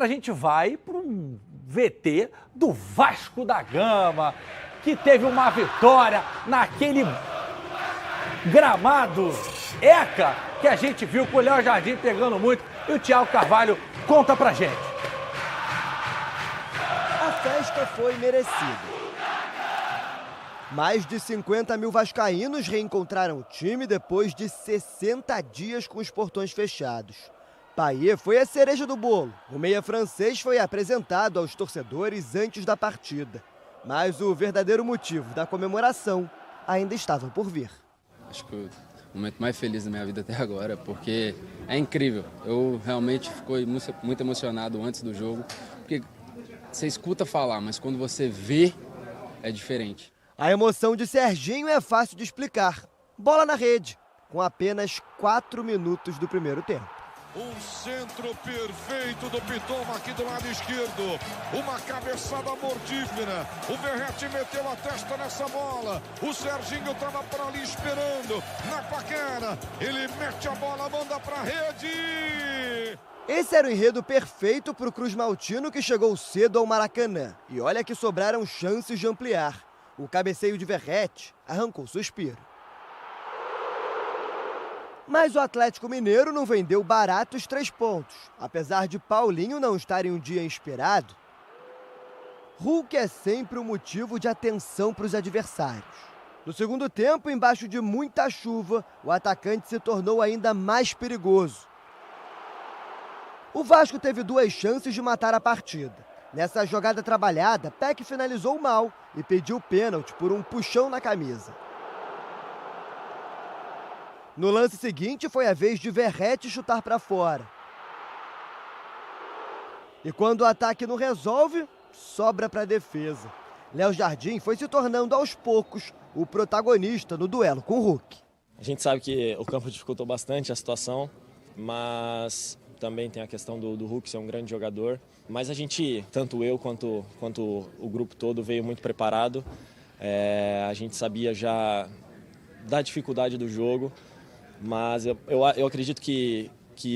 agora a gente vai para um VT do Vasco da Gama, que teve uma vitória naquele gramado ECA que a gente viu com o Léo Jardim pegando muito. E o Thiago Carvalho conta pra gente. A festa foi merecida. Mais de 50 mil vascaínos reencontraram o time depois de 60 dias com os portões fechados. Payet foi a cereja do bolo. O meia francês foi apresentado aos torcedores antes da partida. Mas o verdadeiro motivo da comemoração ainda estava por vir. Acho que o momento mais feliz da minha vida até agora, porque é incrível. Eu realmente fiquei muito emocionado antes do jogo, porque você escuta falar, mas quando você vê, é diferente. A emoção de Serginho é fácil de explicar. Bola na rede, com apenas 4 minutos do primeiro tempo. Um centro perfeito do Pitoma aqui do lado esquerdo. Uma cabeçada mortífera. O Verratti meteu a testa nessa bola. O Serginho estava por ali esperando. Na paquera. Ele mete a bola, manda para a rede. Esse era o enredo perfeito para o Cruz Maltino, que chegou cedo ao Maracanã. E olha que sobraram chances de ampliar. O cabeceio de Verratti arrancou suspiro. Mas o Atlético Mineiro não vendeu barato os 3 pontos. Apesar de Paulinho não estar em um dia inspirado, Hulk é sempre um motivo de atenção para os adversários. No segundo tempo, embaixo de muita chuva, o atacante se tornou ainda mais perigoso. O Vasco teve 2 chances de matar a partida. Nessa jogada trabalhada, Peck finalizou mal e pediu pênalti por um puxão na camisa. No lance seguinte, foi a vez de Verratti chutar para fora. E quando o ataque não resolve, sobra para a defesa. Léo Jardim foi se tornando aos poucos o protagonista no duelo com o Hulk. A gente sabe que o campo dificultou bastante a situação, mas também tem a questão do Hulk ser um grande jogador. Mas a gente, tanto eu quanto o grupo todo, veio muito preparado. A gente sabia já da dificuldade do jogo. Mas eu acredito que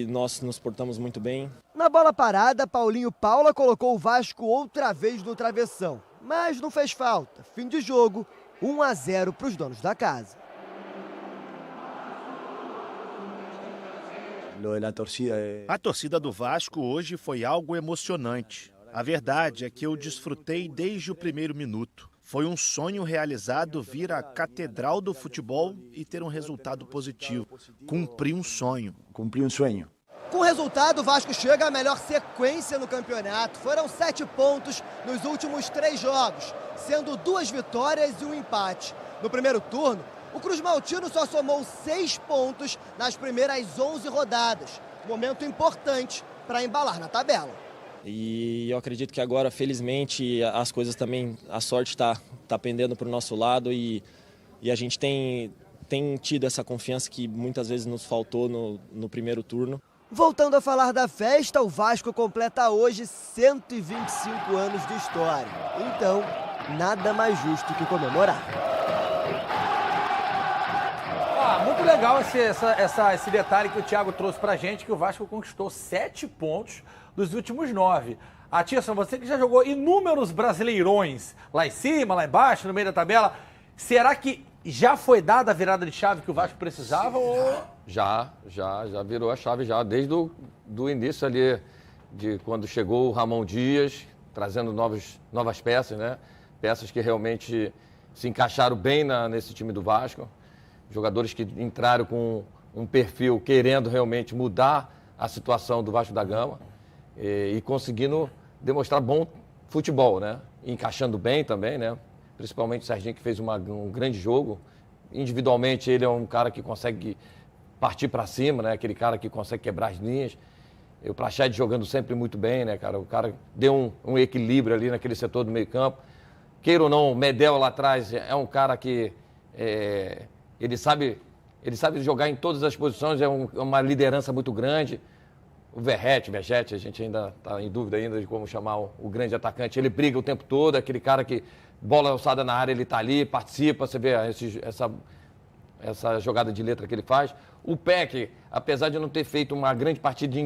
nós nos portamos muito bem. Na bola parada, Paulinho Paula colocou o Vasco outra vez no travessão. Mas não fez falta. Fim de jogo, 1-0 para os donos da casa. A torcida do Vasco hoje foi algo emocionante. A verdade é que eu desfrutei desde o primeiro minuto. Foi um sonho realizado vir à Catedral do Futebol e ter um resultado positivo. Cumpri um sonho. Com o resultado, o Vasco chega à melhor sequência no campeonato. Foram 7 pontos nos últimos 3 jogos, sendo 2 vitórias e 1 empate. No primeiro turno, o Cruz Maltino só somou 6 pontos nas primeiras 11 rodadas. Momento importante para embalar na tabela. E eu acredito que agora, felizmente, as coisas também, a sorte está pendendo para o nosso lado e a gente tem tido essa confiança que muitas vezes nos faltou no primeiro turno. Voltando a falar da festa, o Vasco completa hoje 125 anos de história. Então, nada mais justo que comemorar. Muito legal esse detalhe que o Thiago trouxe pra gente, que o Vasco conquistou 7 pontos dos últimos 9. Atisson, você que já jogou inúmeros brasileirões lá em cima, lá embaixo, no meio da tabela, será que já foi dada a virada de chave que o Vasco precisava? Já virou a chave já, desde do início ali, de quando chegou o Ramon Dias, trazendo novas peças, né? Peças que realmente se encaixaram bem nesse time do Vasco. Jogadores que entraram com um perfil querendo realmente mudar a situação do Vasco da Gama e conseguindo demonstrar bom futebol, né? Encaixando bem também, né? Principalmente o Serginho, que fez um grande jogo. Individualmente, ele é um cara que consegue partir para cima, né? Aquele cara que consegue quebrar as linhas. O Praxedes jogando sempre muito bem, né, cara? O cara deu um equilíbrio ali naquele setor do meio campo. Queira ou não, o Medel lá atrás é um cara que... Ele sabe jogar em todas as posições, é uma liderança muito grande. O Verratti, a gente ainda está em dúvida ainda de como chamar o grande atacante. Ele briga o tempo todo, aquele cara que bola alçada na área, ele está ali, participa, você vê essa jogada de letra que ele faz. O Peck, apesar de não ter feito uma grande partida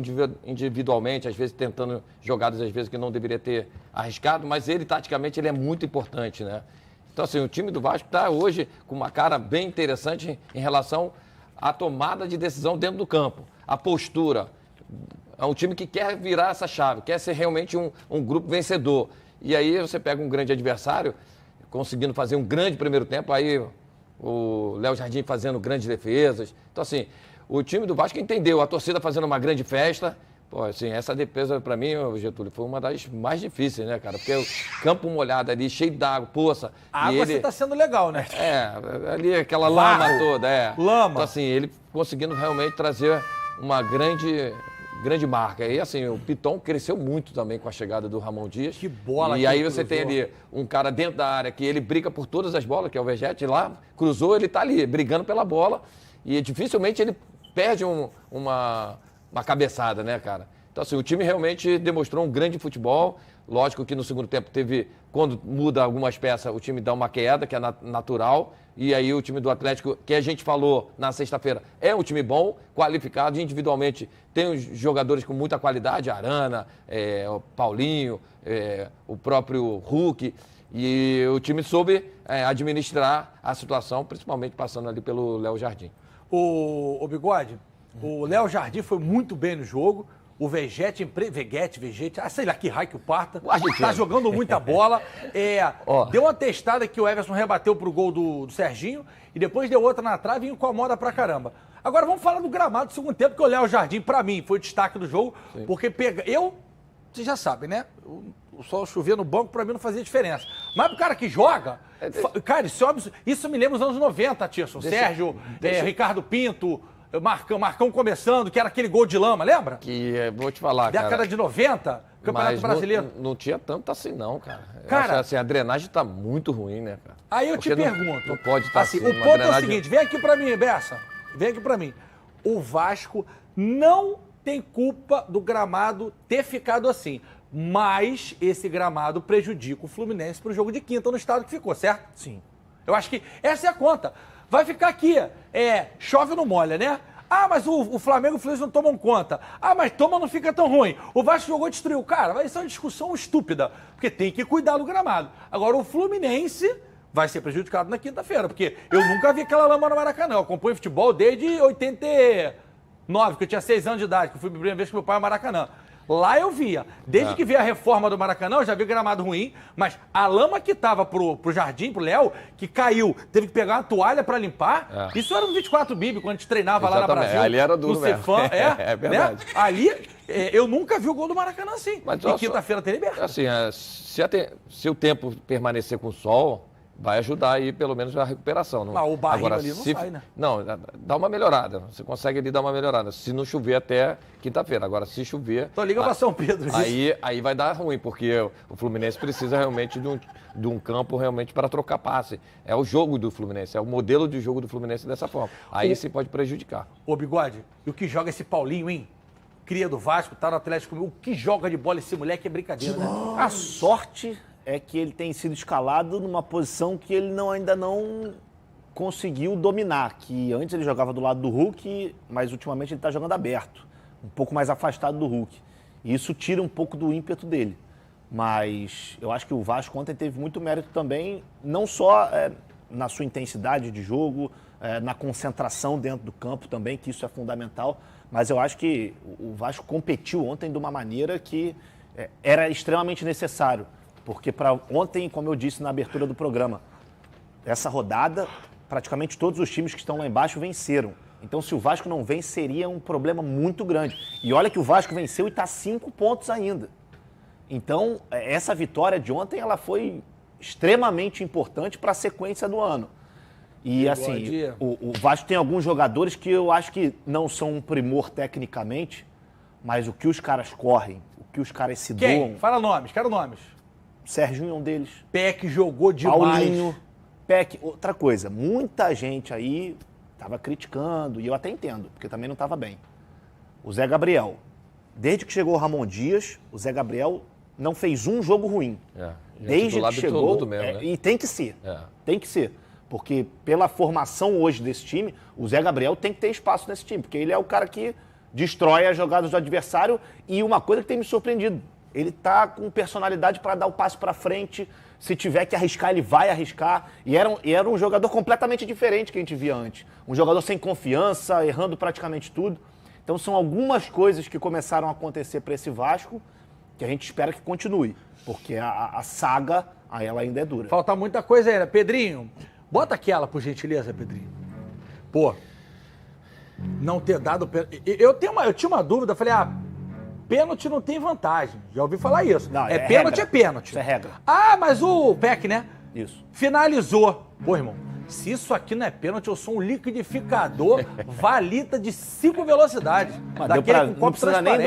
individualmente, às vezes tentando jogadas, às vezes que não deveria ter arriscado, mas ele, taticamente, ele é muito importante, né? Então, assim, o time do Vasco está hoje com uma cara bem interessante em relação à tomada de decisão dentro do campo, a postura. É um time que quer virar essa chave, quer ser realmente um grupo vencedor. E aí você pega um grande adversário, conseguindo fazer um grande primeiro tempo, aí o Léo Jardim fazendo grandes defesas. Então, assim, o time do Vasco entendeu, a torcida fazendo uma grande festa. Pô, assim, essa defesa, para mim, Getúlio, foi uma das mais difíceis, né, cara? Porque o campo molhado ali, cheio d'água, poça. A água você tá sendo legal, né? Ali aquela lama toda, Lama. Então, assim, ele conseguindo realmente trazer uma grande marca. E, assim, o Piton cresceu muito também com a chegada do Ramon Dias. Que bola. E aí você tem ali um cara dentro da área que ele briga por todas as bolas, que é o Vegete, lá, cruzou, ele tá ali, brigando pela bola. E dificilmente ele perde uma cabeçada, né, cara? Então, assim, o time realmente demonstrou um grande futebol. Lógico que no segundo tempo teve, quando muda algumas peças, o time dá uma queda, que é natural. E aí o time do Atlético, que a gente falou na sexta-feira, é um time bom, qualificado, individualmente tem os jogadores com muita qualidade, Arana, o Paulinho, o próprio Hulk. E o time soube administrar a situação, principalmente passando ali pelo Léo Jardim. O Bigode, o Léo Jardim foi muito bem no jogo. O Vegete, sei lá que raio que o parta, tá jogando muita bola. Deu uma testada que o Everson rebateu pro gol do Serginho e depois deu outra na trave e incomoda pra caramba. Agora vamos falar do gramado do segundo tempo, que o Léo Jardim, pra mim, foi o destaque do jogo, porque vocês já sabem, né? O sol chover no banco, pra mim, não fazia diferença. Mas pro cara que joga, cara, isso me lembra dos anos 90, Tirson. Sérgio, Ricardo Pinto, Marcão começando, que era aquele gol de lama, lembra? Vou te falar, cara. Década de 90, Campeonato Brasileiro. Não tinha tanto assim, não, cara. Cara, assim, a drenagem tá muito ruim, né, cara? Aí eu te pergunto. Não pode estar assim. O ponto é o seguinte, vem aqui pra mim, Bessa. Vem aqui pra mim. O Vasco não tem culpa do gramado ter ficado assim. Mas esse gramado prejudica o Fluminense pro jogo de quinta no estado que ficou, certo? Sim. Eu acho que essa é a conta. Vai ficar aqui, chove não molha, né? Ah, mas o Flamengo e o Fluminense não tomam conta. Ah, mas toma, não fica tão ruim. O Vasco jogou e destruiu. Cara, vai ser uma discussão estúpida, porque tem que cuidar do gramado. Agora, o Fluminense vai ser prejudicado na quinta-feira, porque eu nunca vi aquela lama no Maracanã. Eu acompanho futebol desde 89, que eu tinha 6 anos de idade, que eu fui a primeira vez com meu pai ao Maracanã. Lá eu via. Desde que veio a reforma do Maracanã, eu já vi gramado ruim, mas a lama que tava pro Jardim, pro Léo, que caiu, teve que pegar uma toalha pra limpar, isso era no 24 Bibi, quando a gente treinava lá na Brasil. Ali era duro mesmo. Cefam, é verdade. Né? Ali, eu nunca vi o gol do Maracanã assim. Mas, e quinta-feira tem libertado. Assim, se o tempo permanecer com sol, vai ajudar aí pelo menos a recuperação. Mas o barril agora, ali não sai, né? Não, dá uma melhorada. Você consegue ali dar uma melhorada. Se não chover até quinta-feira. Agora, se chover... Então liga pra São Pedro. Aí vai dar ruim, porque o Fluminense precisa realmente de um campo realmente para trocar passe. É o jogo do Fluminense, é o modelo de jogo do Fluminense dessa forma. Aí sim pode prejudicar. Ô, Bigode, e o que joga esse Paulinho, hein? Cria do Vasco, tá no Atlético. O que joga de bola esse moleque é brincadeira, né? A sorte é que ele tem sido escalado numa posição que ele ainda não conseguiu dominar, que antes ele jogava do lado do Hulk, mas ultimamente ele está jogando aberto, um pouco mais afastado do Hulk. E isso tira um pouco do ímpeto dele. Mas eu acho que o Vasco ontem teve muito mérito também, não só na sua intensidade de jogo, na concentração dentro do campo também, que isso é fundamental, mas eu acho que o Vasco competiu ontem de uma maneira que era extremamente necessário. Porque para ontem, como eu disse na abertura do programa, essa rodada, praticamente todos os times que estão lá embaixo venceram. Então, se o Vasco não vence, seria um problema muito grande. E olha que o Vasco venceu e está 5 pontos ainda. Então, essa vitória de ontem, ela foi extremamente importante para a sequência do ano. E assim, o Vasco tem alguns jogadores que eu acho que não são um primor tecnicamente, mas o que os caras correm, o que os caras se doam... Fala nomes, quero nomes. Serginho é um deles. Peck jogou demais. Paulinho. Peck, outra coisa, muita gente aí estava criticando, e eu até entendo, porque também não estava bem. O Zé Gabriel. Desde que chegou o Ramon Dias, o Zé Gabriel não fez um jogo ruim. Desde que chegou, mesmo, né? E tem que ser. Tem que ser. Porque pela formação hoje desse time, o Zé Gabriel tem que ter espaço nesse time, porque ele é o cara que destrói as jogadas do adversário. E uma coisa que tem me surpreendido, ele tá com personalidade para dar o passe para frente. Se tiver que arriscar, ele vai arriscar. E era um jogador completamente diferente que a gente via antes. Um jogador sem confiança, errando praticamente tudo. Então são algumas coisas que começaram a acontecer para esse Vasco que a gente espera que continue. Porque a saga, ela ainda é dura. Falta muita coisa ainda. Pedrinho, bota aquela, por gentileza, Pedrinho. Pô, não ter dado... Eu tinha uma dúvida, falei, pênalti não tem vantagem. Já ouvi falar isso. Não, é pênalti, regra. é pênalti. Isso é regra. Mas o Peck, né? Isso. Finalizou. Pô, irmão, se isso aqui não é pênalti, eu sou um liquidificador valita de 5 velocidades. Daquele com copo não precisa nem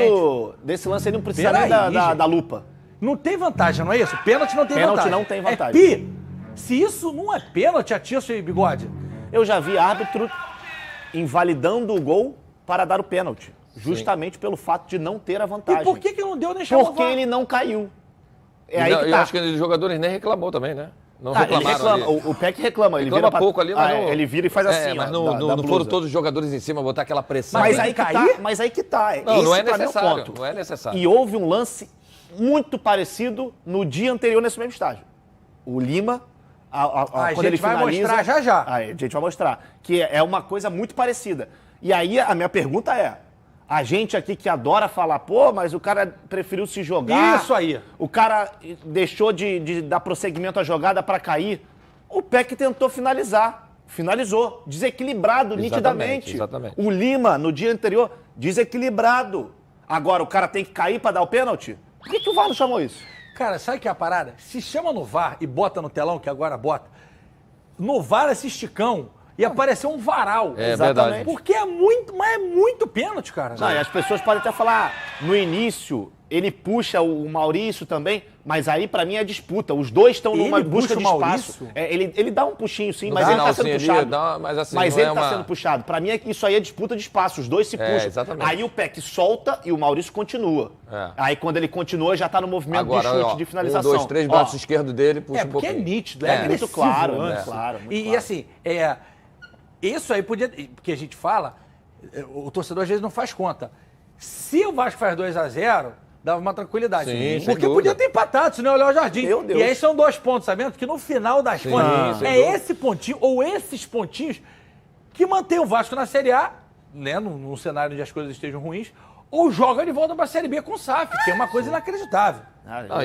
desse lance, ele não precisa nem da lupa. Não tem vantagem, não é isso? Pênalti não tem Pênalti vantagem. não tem vantagem. É pi. Se isso não é pênalti, Atiço e Bigode. Eu já vi árbitro invalidando o gol para dar o pênalti. Justamente pelo fato de não ter a vantagem. E por que não deu nem chamou Porque ele não caiu. Eu acho que os jogadores nem reclamou também, né? Não reclamaram ali. O Peck reclama. Ele Reclama vira pouco ali, mas ele vira e faz assim, mas ó, não foram todos os jogadores em cima botar aquela pressão. Mas né? aí que tá. Não é Esse pra mim necessário. o ponto. Não é necessário. E houve um lance muito parecido no dia anterior nesse mesmo estádio. O Lima, quando ele finaliza... vai mostrar já. A gente vai mostrar. Que é uma coisa muito parecida. E aí a minha pergunta é, a gente aqui que adora falar, pô, mas o cara preferiu se jogar. Isso aí. O cara deixou de dar prosseguimento à jogada para cair. O Peck tentou finalizar. Finalizou. Desequilibrado, nitidamente. Exatamente. O Lima, no dia anterior, desequilibrado. Agora, o cara tem que cair para dar o pênalti? Por que o VAR não chamou isso? Cara, sabe que é a parada? Se chama no VAR e bota no telão, que agora bota, no VAR esse esticão ia aparecer um varal. Exatamente. Porque é muito pênalti, cara. Não, e as pessoas podem até falar, no início, ele puxa o Maurício também, mas aí pra mim é disputa. Os dois estão numa busca de espaço. Ele dá um puxinho sim, mas ele tá sendo puxado. Mas ele tá sendo puxado. Pra mim, isso aí é disputa de espaço. Os dois se puxam. Exatamente. Aí o Peck solta e o Maurício continua. Aí quando ele continua, já tá no movimento agora, de chute, de finalização. 1, 2, 3, braço esquerdo dele, puxa um porque pouquinho. é nítido, É muito claro, né? claro. E assim, isso aí podia... Porque a gente fala, o torcedor às vezes não faz conta. Se o Vasco faz 2-0, dava uma tranquilidade. Sim, porque podia ter empatado, senão é o Léo Jardim. Meu Deus. E aí são 2 pontos, sabendo? Que no final das contas, esse pontinho, ou esses pontinhos, que mantém o Vasco na Série A, né, num cenário onde as coisas estejam ruins, ou joga de volta para a Série B com o SAF, que é uma coisa inacreditável.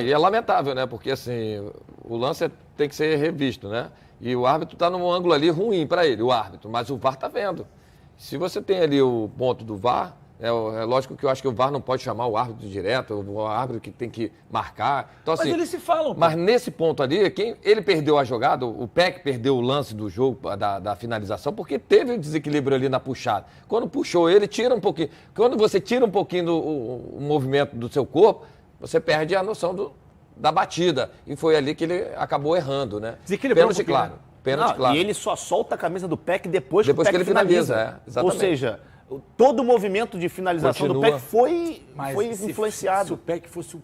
E é lamentável, né? Porque assim, o lance tem que ser revisto, né? E o árbitro está num ângulo ali ruim para ele, o árbitro, mas o VAR está vendo. Se você tem ali o ponto do VAR, é lógico que eu acho que o VAR não pode chamar o árbitro direto, o árbitro que tem que marcar. Então, assim, mas eles se falam. Mas nesse ponto ali, ele perdeu a jogada, o Peck perdeu o lance do jogo, da finalização, porque teve um desequilíbrio ali na puxada. Quando puxou ele, tira um pouquinho. Quando você tira um pouquinho o movimento do seu corpo, você perde a noção da batida. E foi ali que ele acabou errando, né? Desequilibrou Pênalti, claro. Pênalti, claro. E ele só solta a camisa do Peck depois que o que Peck ele finaliza. Exatamente. Ou seja, todo o movimento de finalização do Peck foi influenciado. Se o Peck fosse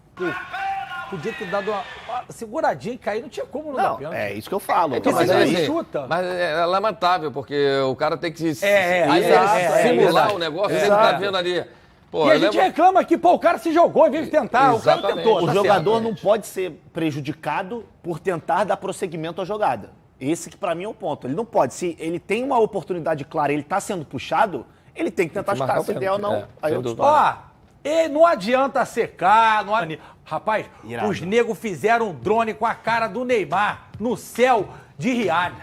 podia ter dado uma seguradinha e cair, não tinha como não dar pênalti. É isso que eu falo. Então, mas aí chuta. Mas é lamentável, porque o cara tem que simular o negócio, ele tá vendo ali. Pô, e a gente reclama que o cara se jogou em vez de tentar. Exatamente. O cara tentou. O jogador não pode ser prejudicado por tentar dar prosseguimento à jogada. Esse que pra mim é o ponto. Ele não pode. Se ele tem uma oportunidade clara, ele tá sendo puxado, ele tem que tentar chutar. Se der ou não, aí eu E não adianta secar. Rapaz, os negros fizeram um drone com a cara do Neymar no céu de Riad,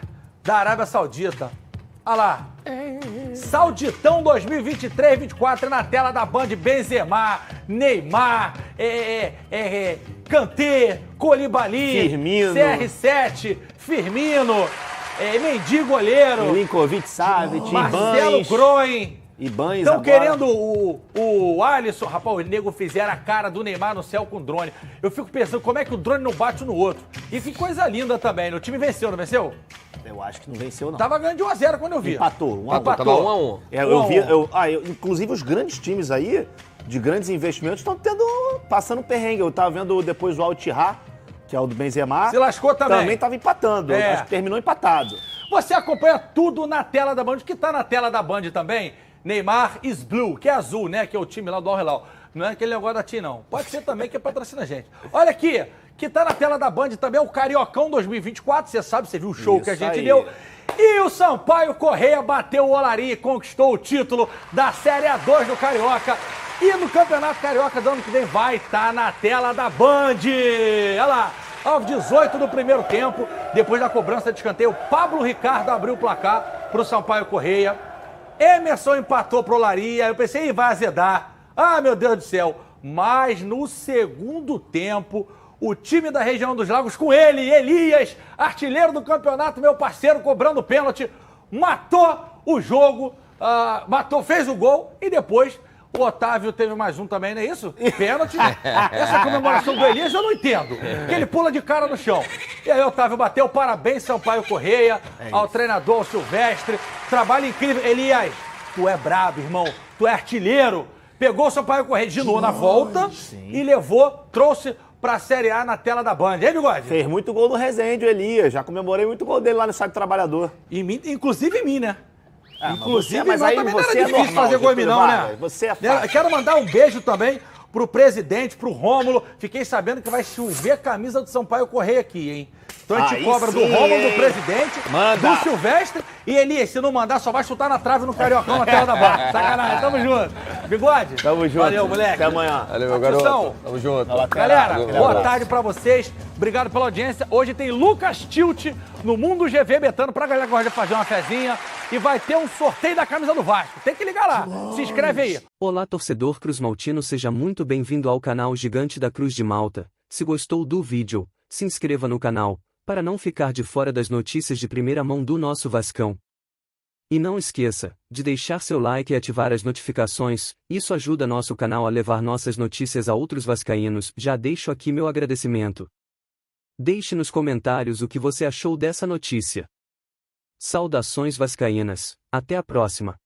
da Arábia Saudita. Olha lá. Sauditão 2023-24 na tela da Band. Benzema, Neymar, Kanté, Koulibaly, Firmino. CR7, Firmino, Mendy goleiro, Milinkovic, Savic, Marcelo Groen. Ibanez Estão agora. querendo o Alisson. Rapaz, os negros fizeram a cara do Neymar no céu com drone. Eu fico pensando como é que o drone não bate no outro. E que coisa linda também. O time venceu, não venceu? Eu acho que não venceu, não. Tava ganhando de 1-0 quando eu vi. Empatou. Tava 1-1. Inclusive os grandes times aí, de grandes investimentos, estão passando perrengue. Eu tava vendo depois o Al-Ittihad, que é o do Benzema. Se lascou também. Também tava empatando. Acho que terminou empatado. Você acompanha tudo na tela da Band, que tá na tela da Band também. Neymar is blue, que é azul, né? Que é o time lá do Al Hilal. Não é aquele negócio da TIM, não. Pode ser também que patrocina a gente. Olha aqui, que tá na tela da Band também, o Cariocão 2024. Você sabe, você viu o show que a gente deu. E o Sampaio Correia bateu o Olaria e conquistou o título da Série A2 do Carioca. E no Campeonato Carioca do ano que vem vai estar na tela da Band. Olha lá, aos 18 do primeiro tempo, depois da cobrança de escanteio, Pablo Ricardo abriu o placar pro Sampaio Correia. Emerson empatou pro Olaria. Eu pensei, vai azedar. Ah, meu Deus do céu. Mas no segundo tempo, o time da região dos Lagos, com ele, Elias, artilheiro do campeonato, meu parceiro, cobrando pênalti, matou o jogo, fez o gol e depois o Otávio teve mais um também, não é isso? Pênalti. Essa comemoração do Elias eu não entendo, que ele pula de cara no chão. E aí o Otávio bateu, parabéns Sampaio Correia, ao treinador Silvestre, trabalho incrível. Elias, tu é brabo, irmão, tu é artilheiro. Pegou o Sampaio Correia de novo na volta e levou, trouxe pra Série A na tela da Band. Hein, Bigode? Fez muito gol no Resende, o Elias. Já comemorei muito gol dele lá no Estádio Trabalhador. Inclusive em mim, né? Inclusive, mas aí também você não era difícil fazer gol em mim, não, né? Você é fácil. Quero mandar um beijo também pro presidente, pro Rômulo. Fiquei sabendo que vai chover a camisa do Sampaio Correia aqui, hein? Então a gente cobra do Rômulo, do presidente, do Silvestre. E Elias, se não mandar, só vai chutar na trave no Cariocão na tela da Band. Sacanagem, tamo junto. Bigode? Tamo junto. Valeu, moleque. Até amanhã. Valeu, meu garoto. Tamo junto. Galera, boa tarde pra vocês. Obrigado pela audiência. Hoje tem Lucas Tilt no Mundo GV Betano pra galera que gosta de fazer uma fezinha. E vai ter um sorteio da camisa do Vasco. Tem que ligar lá. Se inscreve aí. Olá, torcedor Cruz Maltino, seja muito bem-vindo ao canal Gigante da Cruz de Malta. Se gostou do vídeo, se inscreva no canal, para não ficar de fora das notícias de primeira mão do nosso Vascão. E não esqueça de deixar seu like e ativar as notificações, isso ajuda nosso canal a levar nossas notícias a outros vascaínos. Já deixo aqui meu agradecimento. Deixe nos comentários o que você achou dessa notícia. Saudações vascaínas, até a próxima.